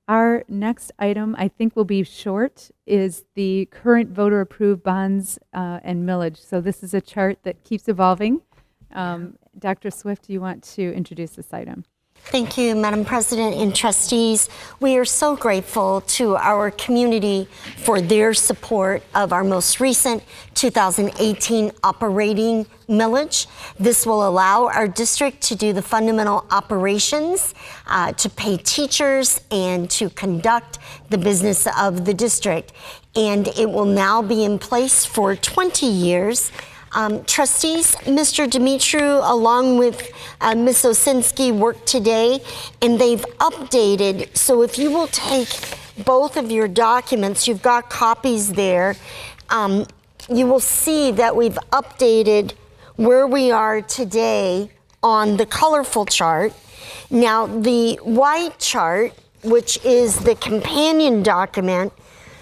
Our next item, I think will be short, is the current voter-approved bonds and millage. So this is a chart that keeps evolving. Dr. Swift, do you want to introduce this item? Thank you, Madam President and trustees. We are so grateful to our community for their support of our most recent 2018 operating millage. This will allow our district to do the fundamental operations, to pay teachers, and to conduct the business of the district. And it will now be in place for 20 years. Trustees, Mr. Dimitru, along with Ms. Osinski, worked today, and they've updated. So if you will take both of your documents, you've got copies there, you will see that we've updated where we are today on the colorful chart. Now, the white chart, which is the companion document,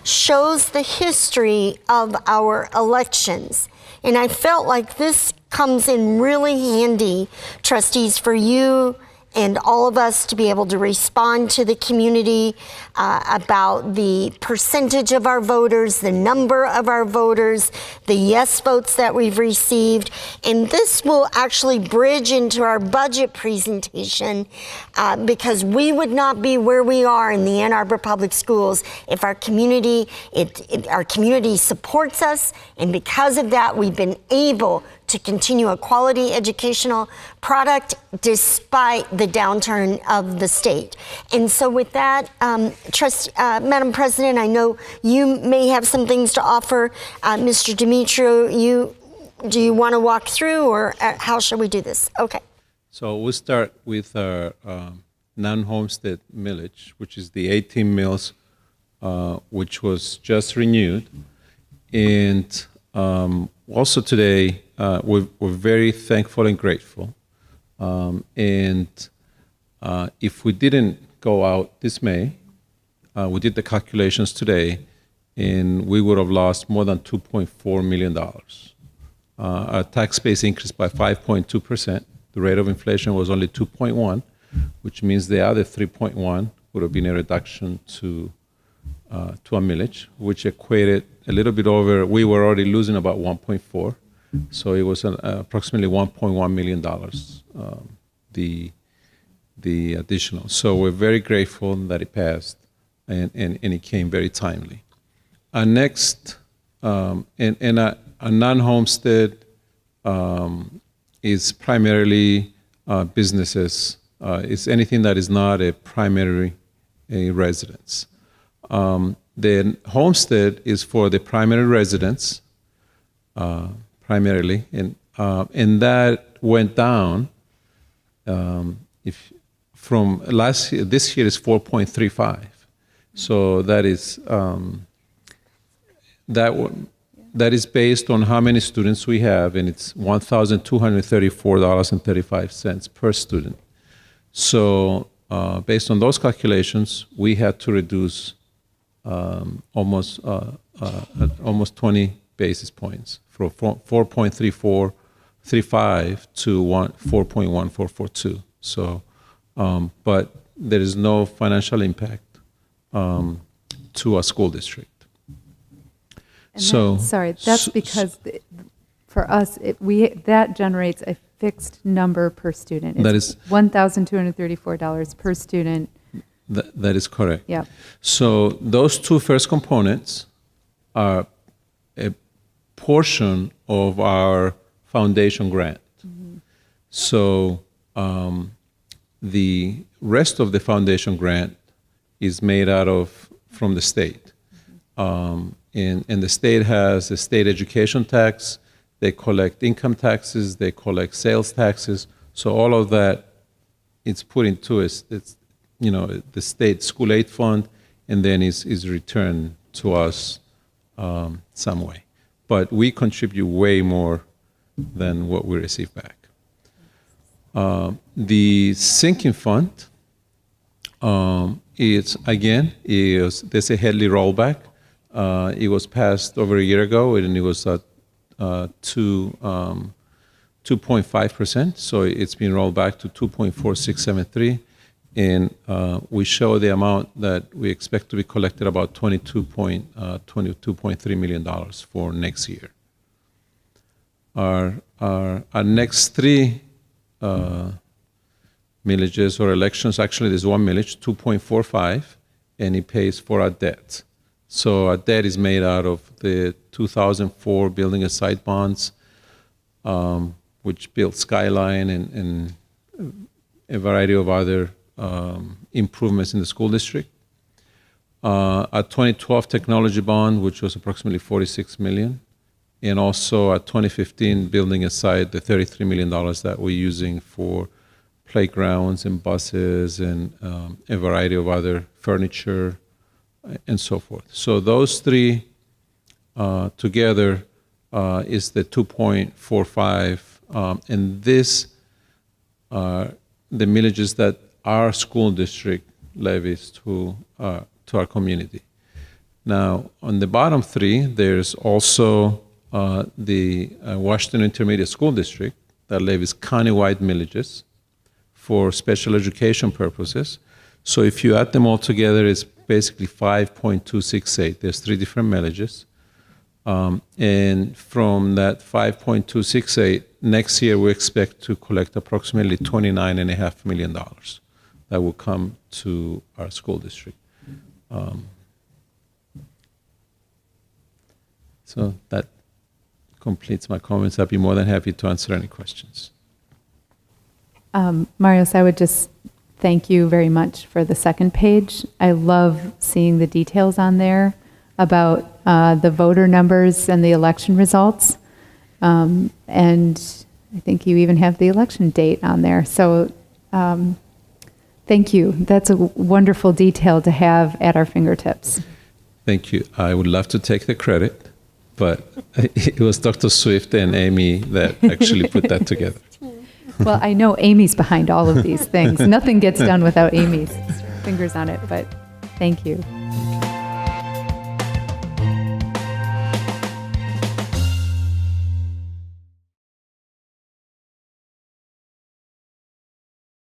shows the history of our elections. And I felt like this comes in really handy, trustees, for you and all of us to be able to respond to the community about the percentage of our voters, the number of our voters, the yes votes that we've received. And this will actually bridge into our budget presentation because we would not be where we are in the Ann Arbor Public Schools if our community, our community supports us. And because of that, we've been able to continue a quality educational product despite the downturn of the state. And so with that, Madam President, I know you may have some things to offer. Mr. Dimitru, do you want to walk through, or how shall we do this? Okay. So we'll start with our non-homestead millage, which is the 18 mills, which was just renewed. And also today, we're very thankful and grateful. If we didn't go out this May, we did the calculations today, and we would have lost more than $2.4 million. Our tax base increased by 5.2%. The rate of inflation was only 2.1, which means the other 3.1 would have been a reduction to a millage, which equated a little bit over. We were already losing about 1.4. So it was approximately $1.1 million, the additional. So we're very grateful that it passed, and it came very timely. Our next, a non-homestead is primarily businesses. It's anything that is not a primary residence. The homestead is for the primary residents, primarily, and that went down. If from last year, this year is 4.35. So that is that is based on how many students we have, and it's $1,234.35 per student. So based on those calculations, we had to reduce almost 20 basis points from 4.3435 to 4.1442. So, but there is no financial impact to our school district. And that's because for us, that generates a fixed number per student. It's that is $1,234 per student. That is correct. Yeah. So those two first components are a portion of our foundation grant. Mm-hmm. So the rest of the foundation grant is made out of from the state. Mm-hmm. And the state has a state education tax. They collect income taxes. They collect sales taxes. So all of that, it's put into the state school aid fund, and then is returned to us some way. But we contribute way more than what we receive back. The sinking fund, there's a Headley rollback. It was passed over a year ago, and it was at 2.5%. So it's been rolled back to 2.4673. and we show the amount that we expect to be collected, about $22.3 million for next year. Our next three millages or elections, actually there's one millage, 2.45, and it pays for our debt. So our debt is made out of the 2004 building and site bonds, which built Skyline and a variety of other improvements in the school district. Our 2012 technology bond, which was approximately $46 million, and also our 2015 building and site, the $33 million that we're using for playgrounds and buses and a variety of other furniture and so forth. So those three together is the 2.45, and this are the millages that our school district levies to our community. Now, on the bottom three, there's also the Washington Intermediate School District that levies countywide millages for special education purposes. So if you add them all together, it's basically 5.268. There's three different millages. And from that 5.268, next year we expect to collect approximately $29.5 million that will come to our school district. So that completes my comments. I'd be more than happy to answer any questions. Marios, I would just thank you very much for the second page. I love seeing the details on there about the voter numbers and the election results. And I think you even have the election date on there. So thank you. That's a wonderful detail to have at our fingertips. Thank you. I would love to take the credit, but it was Dr. Swift and Amy that actually put that together. Well, I know Amy's behind all of these things. Nothing gets done without Amy's fingers on it, but thank you.